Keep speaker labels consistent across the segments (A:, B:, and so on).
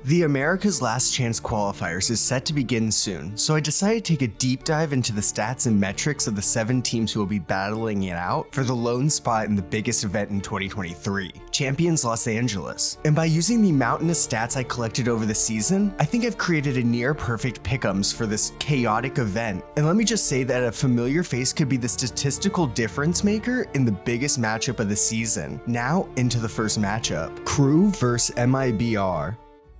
A: The America's Last Chance Qualifiers is set to begin soon, so I decided to take a deep dive into the stats and metrics of the 7 teams who will be battling it out for the lone spot in the biggest event in 2023, Champions Los Angeles. And by using the mountainous stats I collected over the season, I think I've created a near perfect pickems for this chaotic event. And let me just say that a familiar face could be the statistical difference maker in the biggest matchup of the season. Now into the first matchup, Crew vs MIBR.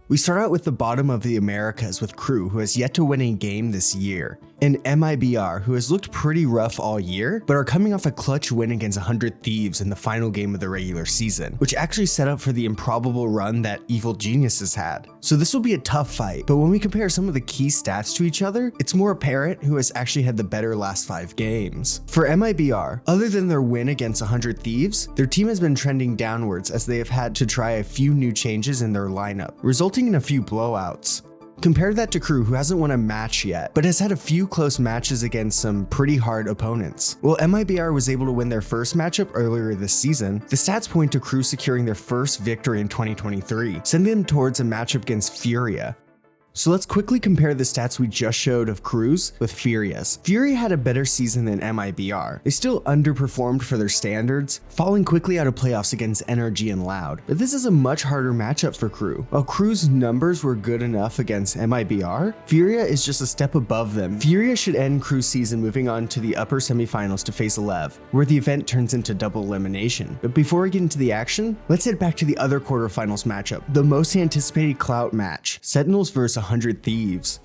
A: We start out with the bottom of the Americas with Crew, who has yet to win a game this year, and MIBR, who has looked pretty rough all year, but are coming off a clutch win against 100 Thieves in the final game of the regular season, which actually set up for the improbable run that Evil Geniuses had. So this will be a tough fight, but when we compare some of the key stats to each other, it's more apparent who has actually had the better last 5 games. For MIBR, other than their win against 100 Thieves, their team has been trending downwards as they have had to try a few new changes in their lineup, resulting in a few blowouts. Compare that to Crew, who hasn't won a match yet, but has had a few close matches against some pretty hard opponents. While MIBR was able to win their first matchup earlier this season, the stats point to Crew securing their first victory in 2023, sending them towards a matchup against Furia. So let's quickly compare the stats we just showed of Crew's with Furia's. Furia had a better season than MIBR. They still underperformed for their standards, falling quickly out of playoffs against NRG and Loud. But this is a much harder matchup for Crew. While Crew's numbers were good enough against MIBR, Furia is just a step above them. Furia should end Crew's season moving on to the upper semifinals to face Lev, where the event turns into double elimination. But before we get into the action, let's head back to the other quarterfinals matchup, the most anticipated clout match, Sentinels vs 100 Thieves.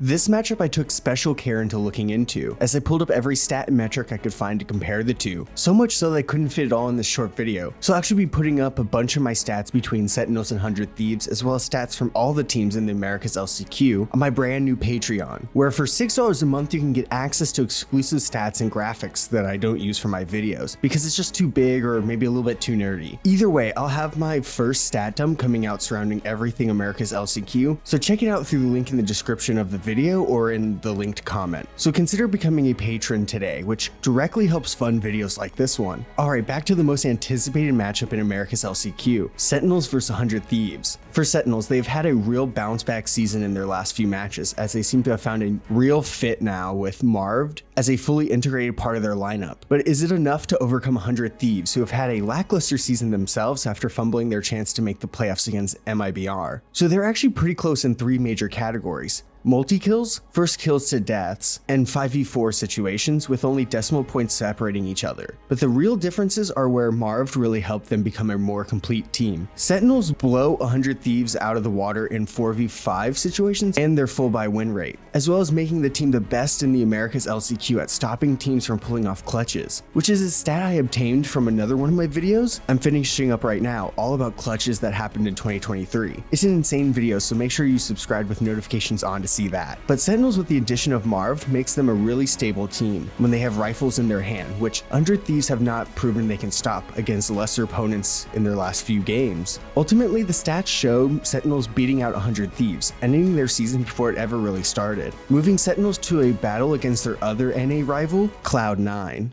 A: This matchup I took special care into looking into, as I pulled up every stat and metric I could find to compare the two, so much so that I couldn't fit it all in this short video. So I'll actually be putting up a bunch of my stats between Sentinels and 100 Thieves, as well as stats from all the teams in the Americas LCQ on my brand new Patreon, where for $6 a month you can get access to exclusive stats and graphics that I don't use for my videos, because it's just too big or maybe a little bit too nerdy. Either way, I'll have my first stat dump coming out surrounding everything America's LCQ, so check it out through the link in the description of the video or in the linked comment. So consider becoming a patron today, which directly helps fund videos like this one. Alright, back to the most anticipated matchup in America's LCQ, Sentinels vs 100 Thieves. For Sentinels, they've had a real bounce back season in their last few matches, as they seem to have found a real fit now with Marved as a fully integrated part of their lineup. But is it enough to overcome 100 Thieves, who have had a lackluster season themselves after fumbling their chance to make the playoffs against MIBR? So they're actually pretty close in 3 major categories: multi-kills, first kills to deaths, and 5v4 situations with only decimal points separating each other. But the real differences are where Marved really helped them become a more complete team. Sentinels blow 100 Thieves out of the water in 4v5 situations and their full buy win rate, as well as making the team the best in the America's LCQ at stopping teams from pulling off clutches, which is a stat I obtained from another one of my videos I'm finishing up right now, all about clutches that happened in 2023. It's an insane video, so make sure you subscribe with notifications on to see that. But Sentinels, with the addition of Marved, makes them a really stable team when they have rifles in their hand, which 100 Thieves have not proven they can stop against lesser opponents in their last few games. Ultimately, the stats show Sentinels beating out 100 Thieves, ending their season before it ever really started, moving Sentinels to a battle against their other NA rival, Cloud9.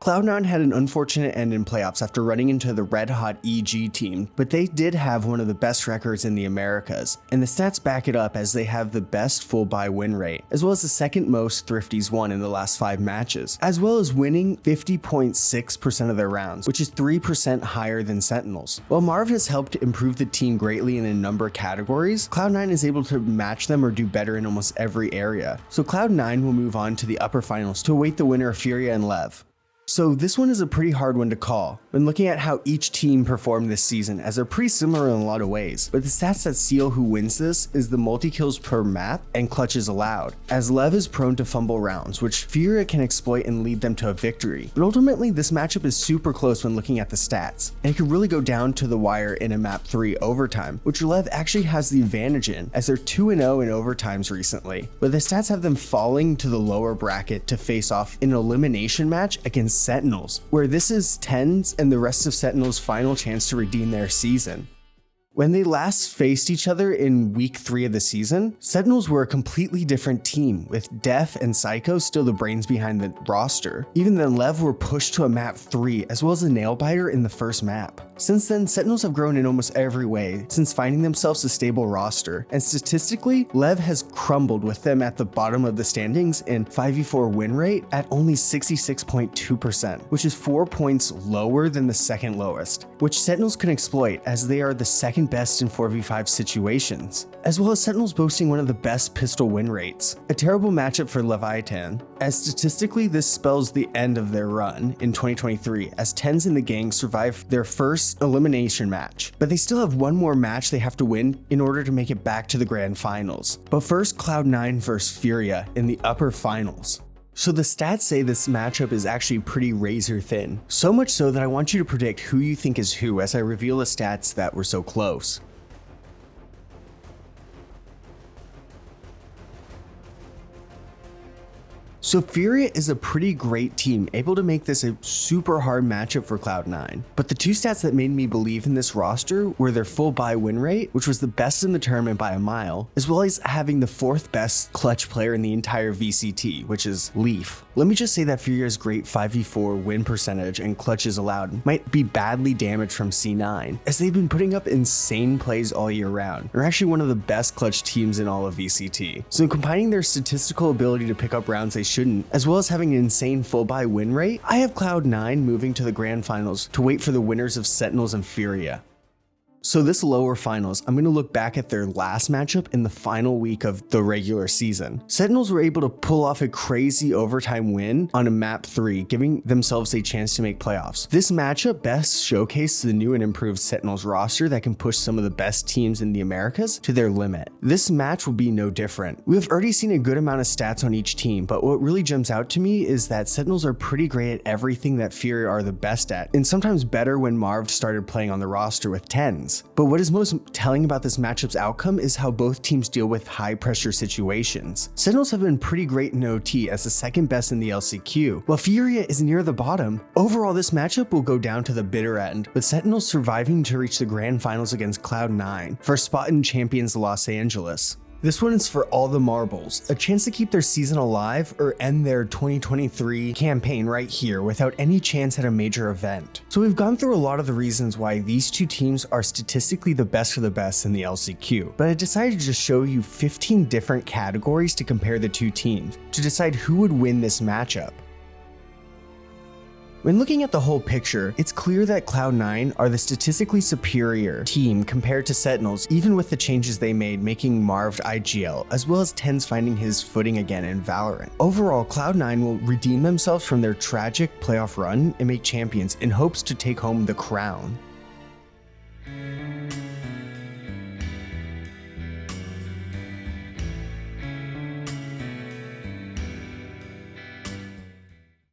A: Cloud9 had an unfortunate end in playoffs after running into the red-hot EG team, but they did have one of the best records in the Americas, and the stats back it up as they have the best full buy win rate, as well as the second most Thrifties won in the last 5 matches, as well as winning 50.6% of their rounds, which is 3% higher than Sentinels. While Marv has helped improve the team greatly in a number of categories, Cloud9 is able to match them or do better in almost every area. So Cloud9 will move on to the upper finals to await the winner of Furia and Lev. So this one is a pretty hard one to call when looking at how each team performed this season, as they're pretty similar in a lot of ways. But the stats that seal who wins this is the multi-kills per map and clutches allowed, as Lev is prone to fumble rounds, which Furia can exploit and lead them to a victory. But ultimately, this matchup is super close when looking at the stats, and it could really go down to the wire in a map 3 overtime, which Lev actually has the advantage in, as they're 2-0 in overtimes recently. But the stats have them falling to the lower bracket to face off in an elimination match against Sentinels, where this is tenz and the rest of Sentinel's final chance to redeem their season. When they last faced each other in week 3 of the season, Sentinels were a completely different team, with Def and Psycho still the brains behind the roster. Even then, Lev were pushed to a map 3, as well as a nail-biter in the first map. Since then, Sentinels have grown in almost every way, since finding themselves a stable roster, and statistically, Lev has crumbled with them at the bottom of the standings in 5v4 win rate at only 66.2%, which is 4 points lower than the second lowest, which Sentinels can exploit as they are the second best in 4v5 situations, as well as Sentinels boasting one of the best pistol win rates. A terrible matchup for Leviatan, as statistically this spells the end of their run in 2023, as tenz in the gang survived their first elimination match, but they still have one more match they have to win in order to make it back to the grand finals. But first, Cloud9 vs Furia in the upper finals. So the stats say this matchup is actually pretty razor thin, so much so that I want you to predict who you think is who as I reveal the stats that were so close. So Furia is a pretty great team, able to make this a super hard matchup for Cloud9. But the two stats that made me believe in this roster were their full buy win rate, which was the best in the tournament by a mile, as well as having the 4th best clutch player in the entire VCT, which is Leaf. Let me just say that Furia's great 5v4 win percentage and clutches allowed might be badly damaged from C9, as they've been putting up insane plays all year round. They're actually one of the best clutch teams in all of VCT. So combining their statistical ability to pick up rounds they shouldn't, as well as having an insane full buy win rate, I have Cloud9 moving to the grand finals to wait for the winners of Sentinels and Furia. So this lower finals, I'm going to look back at their last matchup in the final week of the regular season. Sentinels were able to pull off a crazy overtime win on a map 3, giving themselves a chance to make playoffs. This matchup best showcased the new and improved Sentinels roster that can push some of the best teams in the Americas to their limit. This match will be no different. We have already seen a good amount of stats on each team, but what really jumps out to me is that Sentinels are pretty great at everything that Furia are the best at, and sometimes better when Marved started playing on the roster with tenz. But what is most telling about this matchup's outcome is how both teams deal with high pressure situations. Sentinels have been pretty great in OT as the second best in the LCQ, while Furia is near the bottom. Overall, this matchup will go down to the bitter end, with Sentinels surviving to reach the grand finals against Cloud9 for a spot in Champions Los Angeles. This one is for all the marbles, a chance to keep their season alive or end their 2023 campaign right here without any chance at a major event. So we've gone through a lot of the reasons why these two teams are statistically the best of the best in the LCQ, but I decided to just show you 15 different categories to compare the two teams to decide who would win this matchup. When looking at the whole picture, it's clear that Cloud9 are the statistically superior team compared to Sentinels, even with the changes they made making Marved IGL, as well as tenz finding his footing again in Valorant. Overall, Cloud9 will redeem themselves from their tragic playoff run and make champions in hopes to take home the crown.